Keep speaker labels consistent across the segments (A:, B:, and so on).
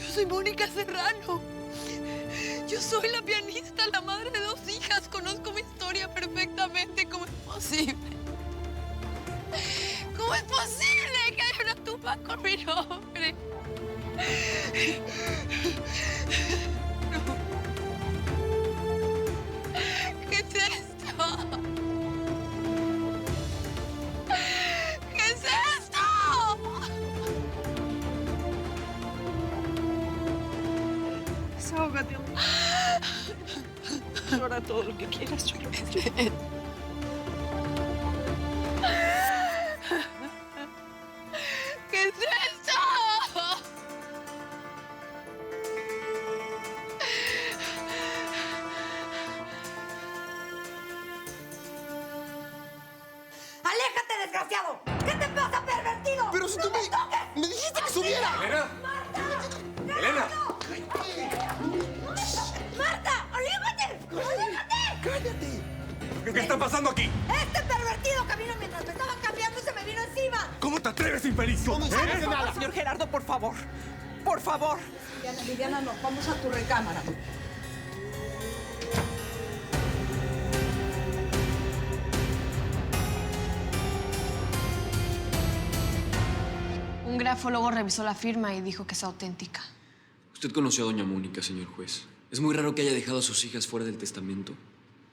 A: soy Mónica Serrano. Yo soy la pianista, la madre de 2 hijas. Conozco mi historia perfectamente. ¿Cómo es posible? ¿Cómo es posible que haya una tumba con mi nombre? No. ¿Qué es esto? ¿Qué es esto?
B: Desahógate. Llora todo lo que quieras, llora.
A: ¿Qué es esto?
C: ¡Aléjate, desgraciado! ¿Qué te pasa, pervertido?
D: Pero si tú me dijiste que subiera.
E: ¡Elena! ¡Elena!
C: ¡Marta! ¡Aléjate! ¡Aléjate!
D: ¡Cállate!
E: ¿Qué está pasando aquí?
C: Este pervertido caminó mientras me estaban cambiando y se me vino encima.
E: ¿Cómo te atreves, infeliz?
D: Yo no sé de nada.
B: Señor Gerardo, por favor. Por favor.
C: Viviana, nos vamos a tu recámara.
F: Un grafólogo revisó la firma y dijo que es auténtica.
G: Usted conoció a doña Mónica, señor juez. Es muy raro que haya dejado a sus hijas fuera del testamento.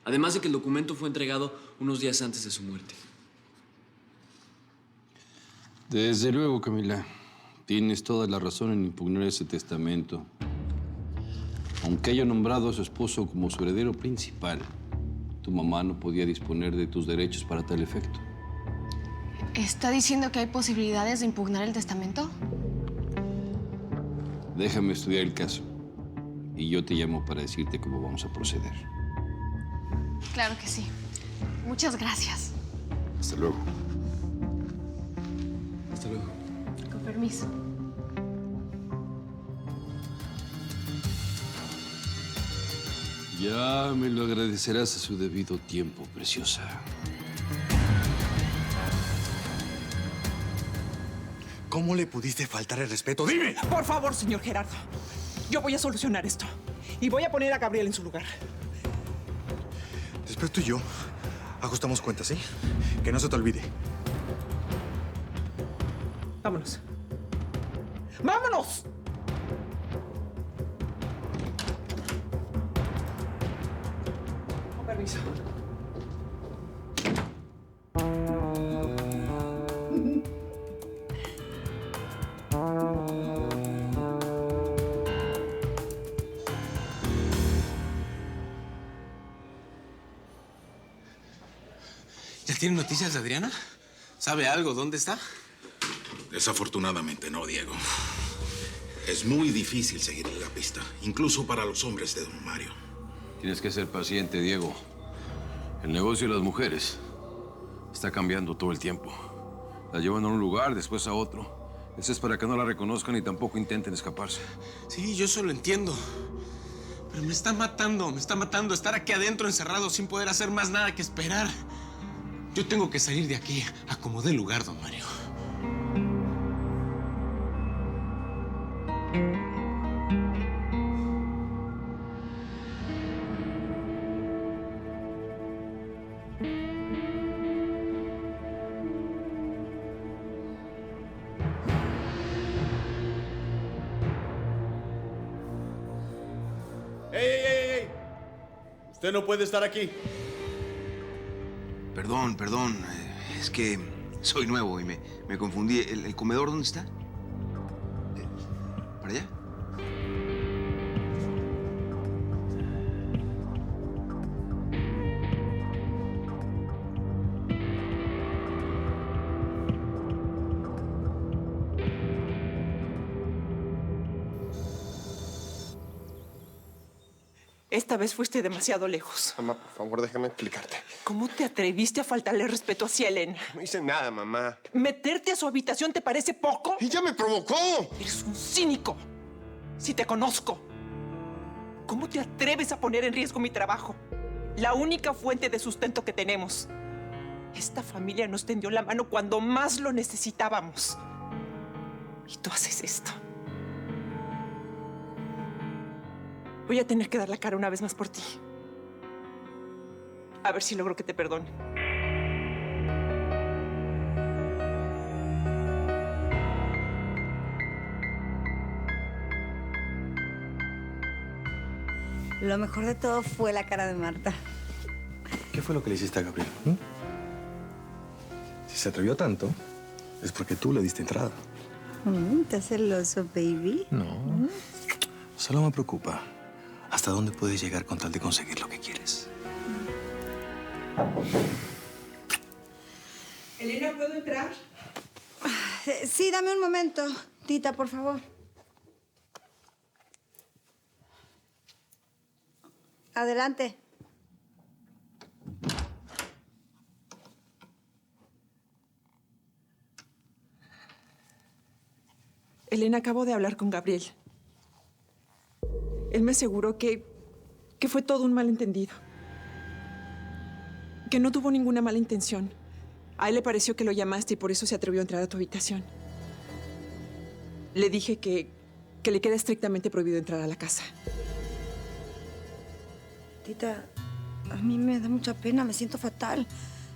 G: Además de que el documento fue entregado unos días antes de su muerte.
H: Desde luego, Camila. Tienes toda la razón en impugnar ese testamento. Aunque haya nombrado a su esposo como su heredero principal, tu mamá no podía disponer de tus derechos para tal efecto.
F: ¿Está diciendo que hay posibilidades de impugnar el testamento?
H: Déjame estudiar el caso y yo te llamo para decirte cómo vamos a proceder.
F: Claro que sí. Muchas gracias.
H: Hasta luego.
G: Hasta luego.
F: Con permiso.
H: Ya me lo agradecerás a su debido tiempo, preciosa.
E: ¿Cómo le pudiste faltar el respeto? ¡Dime!
B: Por favor, señor Gerardo. Yo voy a solucionar esto. Y voy a poner a Gabriel en su lugar.
E: Después tú y yo ajustamos cuentas, ¿sí? Que no se te olvide.
B: Vámonos. ¡Vámonos! Con permiso.
I: ¿Ya tiene noticias de Adriana? ¿Sabe algo? ¿Dónde está?
J: Desafortunadamente no, Diego. Es muy difícil seguirle la pista, incluso para los hombres de don Mario.
H: Tienes que ser paciente, Diego. El negocio de las mujeres está cambiando todo el tiempo. La llevan a un lugar, después a otro. Eso es para que no la reconozcan y tampoco intenten escaparse.
I: Sí, yo eso lo entiendo. Pero me está matando estar aquí adentro encerrado sin poder hacer más nada que esperar. Yo tengo que salir de aquí a como dé lugar, don Mario.
E: ¡Ey! Usted no puede estar aquí.
K: Perdón. Es que soy nuevo y me confundí. ¿El comedor dónde está? ¿Para allá?
B: Esta vez fuiste demasiado lejos.
D: Mamá, por favor, déjame explicarte.
B: ¿Cómo te atreviste a faltarle respeto hacia Elena?
D: No hice nada, mamá.
B: ¿Meterte a su habitación te parece poco?
D: ¡Ella me provocó!
B: Eres un cínico. Si te conozco. ¿Cómo te atreves a poner en riesgo mi trabajo? La única fuente de sustento que tenemos. Esta familia nos tendió la mano cuando más lo necesitábamos. Y tú haces esto. Voy a tener que dar la cara una vez más por ti. A ver si logro que te perdone.
C: Lo mejor de todo fue la cara de Marta.
E: ¿Qué fue lo que le hiciste a Gabriel? ¿Mm? Si se atrevió tanto, es porque tú le diste entrada.
C: ¿Estás celoso, baby?
E: No. Solo me preocupa hasta dónde puedes llegar con tal de conseguir lo que quieres.
B: Elena, ¿puedo entrar?
C: Sí, dame un momento. Tita, por favor. Adelante.
B: Elena, acabo de hablar con Gabriel. Él me aseguró que fue todo un malentendido. Que no tuvo ninguna mala intención. A él le pareció que lo llamaste y por eso se atrevió a entrar a tu habitación. Le dije que le queda estrictamente prohibido entrar a la casa.
C: Tita, a mí me da mucha pena, me siento fatal.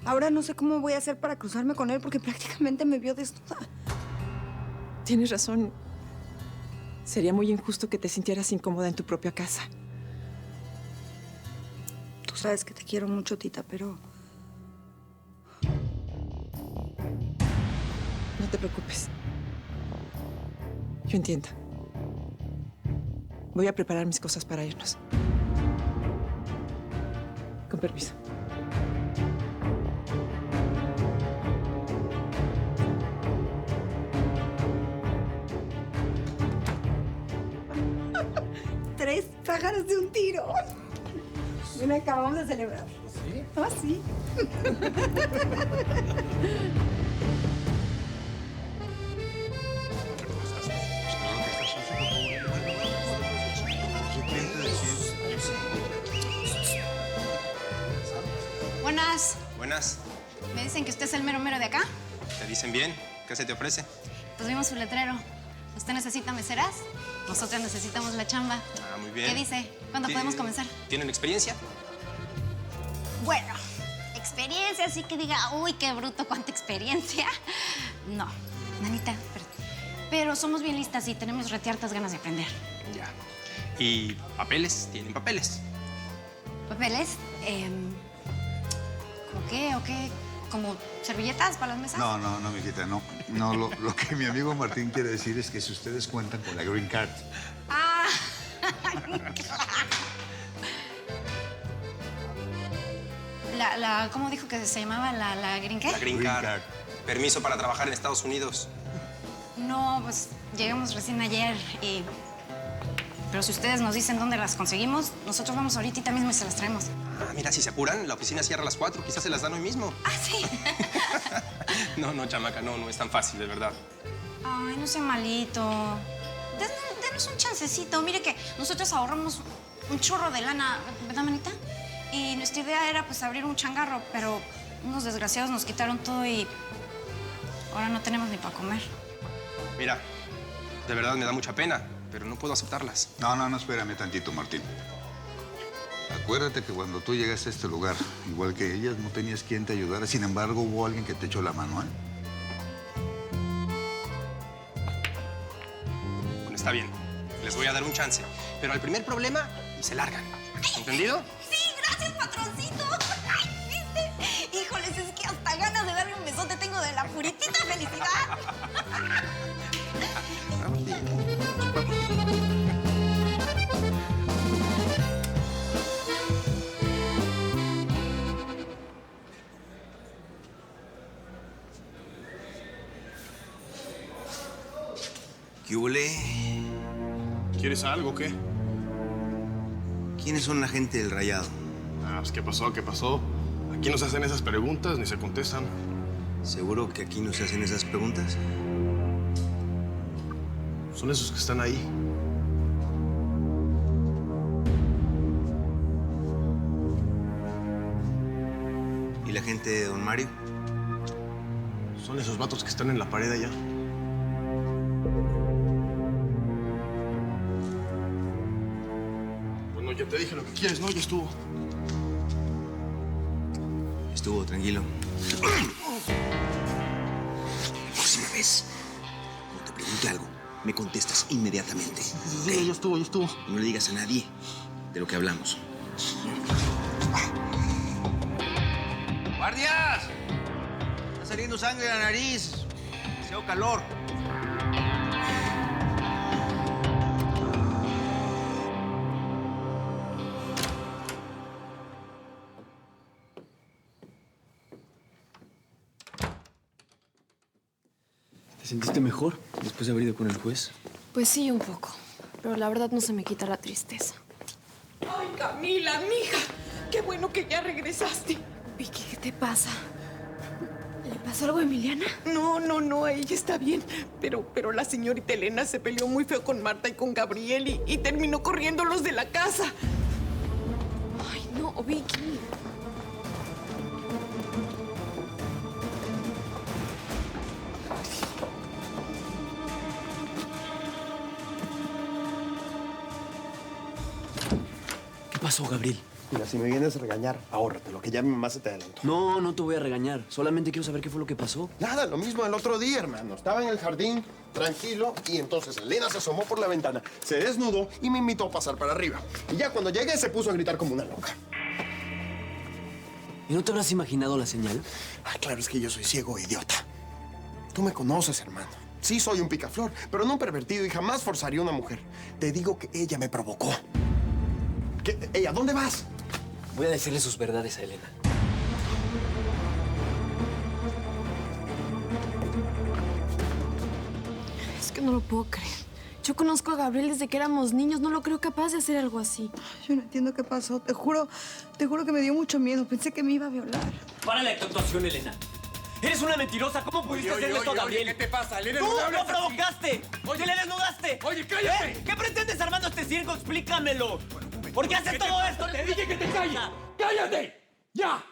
C: Ahora no sé cómo voy a hacer para cruzarme con él porque prácticamente me vio desnuda.
B: Tienes razón. Sería muy injusto que te sintieras incómoda en tu propia casa.
C: Tú sabes que te quiero mucho, Tita, pero...
B: No te preocupes. Yo entiendo. Voy a preparar mis cosas para irnos. Con permiso.
C: Tres pájaros de un tiro. Ven acá, vamos a celebrar. ¿Sí? Ah, sí.
L: Buenas.
M: Buenas.
L: Me dicen que usted es el mero mero de acá.
M: ¿Te dicen bien? ¿Qué se te ofrece?
L: Pues vimos su letrero. ¿Usted necesita meseras? Nosotras necesitamos la chamba.
M: Ah, muy bien.
L: ¿Qué dice? ¿Cuándo podemos comenzar?
M: ¿Tienen experiencia?
L: Bueno, experiencia, así que diga, uy, qué bruto, cuánta experiencia. No, nanita, pero somos bien listas y tenemos hartas ganas de aprender.
M: Ya. ¿Y papeles? ¿Tienen papeles?
L: ¿Papeles? ¿Cómo qué o qué? ¿Como servilletas para las mesas?
N: No, mijita, no. No, lo que mi amigo Martín quiere decir es que si ustedes cuentan con la Green Card.
L: Ah, ¿cómo dijo que se llamaba? ¿La Green qué?
M: La Green Card. Permiso para trabajar en Estados Unidos.
L: No, pues llegamos recién ayer y... Pero si ustedes nos dicen dónde las conseguimos, nosotros vamos ahorita mismo y se las traemos.
M: Ah, mira, si se apuran, la oficina cierra a las 4. Quizás se las dan hoy mismo.
L: Ah, sí.
M: No, chamaca, no es tan fácil, de verdad.
L: Ay, no sea malito. Denos un chancecito. Mire que nosotros ahorramos un chorro de lana, ¿verdad, manita? Y nuestra idea era, pues, abrir un changarro, pero unos desgraciados nos quitaron todo y ahora no tenemos ni para comer.
M: Mira, de verdad me da mucha pena, pero no puedo aceptarlas.
N: No, espérame tantito, Martín. Acuérdate que cuando tú llegaste a este lugar, igual que ellas, no tenías quien te ayudara. Sin embargo, hubo alguien que te echó la mano, ¿eh?
M: Bueno, está bien. Les voy a dar un chance. Pero al primer problema, se largan. ¿Entendido?
L: Sí, gracias, patroncito. Ay, ¿viste? Híjoles, es que hasta ganas de darle un besote tengo de la puritita felicidad.
K: ¿Qué hule?
I: ¿Quieres algo o qué?
K: ¿Quiénes son la gente del Rayado?
I: Ah, pues ¿qué pasó? ¿Qué pasó? Aquí no se hacen esas preguntas ni se contestan.
K: ¿Seguro que aquí no se hacen esas preguntas?
I: Son esos que están ahí.
K: ¿Y la gente de Don Mario?
I: Son esos vatos que están en la pared allá.
D: Ya te dije lo que quieres, ¿no? Ya estuvo.
K: Estuvo, tranquilo. La próxima vez, cuando te pregunte algo, me contestas inmediatamente.
D: Sí, ya estuvo, ya estuvo.
K: No le digas a nadie de lo que hablamos. ¡Guardias! Está saliendo sangre de la nariz. Deseo calor.
G: ¿Te sentiste mejor después de haber ido con el juez?
F: Pues sí, un poco. Pero la verdad no se me quita la tristeza.
B: Ay, Camila, mija. Qué bueno que ya regresaste.
F: Vicky, ¿qué te pasa? ¿Le pasó algo a Emiliana?
B: No, ella está bien. Pero la señorita Elena se peleó muy feo con Marta y con Gabriel y terminó corriéndolos de la casa.
F: Ay, no, Vicky.
G: ¿Qué pasó, Gabriel?
D: Mira, si me vienes a regañar, ahórratelo, que ya mi mamá se te adelantó.
G: No, no te voy a regañar. Solamente quiero saber qué fue lo que pasó.
D: Nada, lo mismo el otro día, hermano. Estaba en el jardín, tranquilo, y entonces Elena se asomó por la ventana, se desnudó y me invitó a pasar para arriba. Y ya cuando llegué se puso a gritar como una loca.
G: ¿Y no te habrás imaginado la señal?
D: Ah, claro, es que yo soy ciego e idiota. Tú me conoces, hermano. Sí soy un picaflor, pero no un pervertido y jamás forzaría a una mujer. Te digo que ella me provocó. ¿Qué? ¿Ella? ¿Dónde vas?
G: Voy a decirle sus verdades a Elena.
F: Es que no lo puedo creer. Yo conozco a Gabriel desde que éramos niños. No lo creo capaz de hacer algo así.
C: Yo no entiendo qué pasó. Te juro que me dio mucho miedo. Pensé que me iba a violar.
O: Párale tu actuación, Elena. Eres una mentirosa. ¿Cómo pudiste hacerle esto a Gabriel?
I: ¿Qué te pasa, Elena?
O: ¡Tú
I: no
O: lo
I: hables así.
O: provocaste!
I: Oye,
O: ¡Que le desnudaste!
I: Oye, cállate.
O: ¿Qué pretendes armando este circo? Explícamelo. ¿Por qué haces todo esto?
I: Te dije que te calles. ¡Cállate! ¡Ya!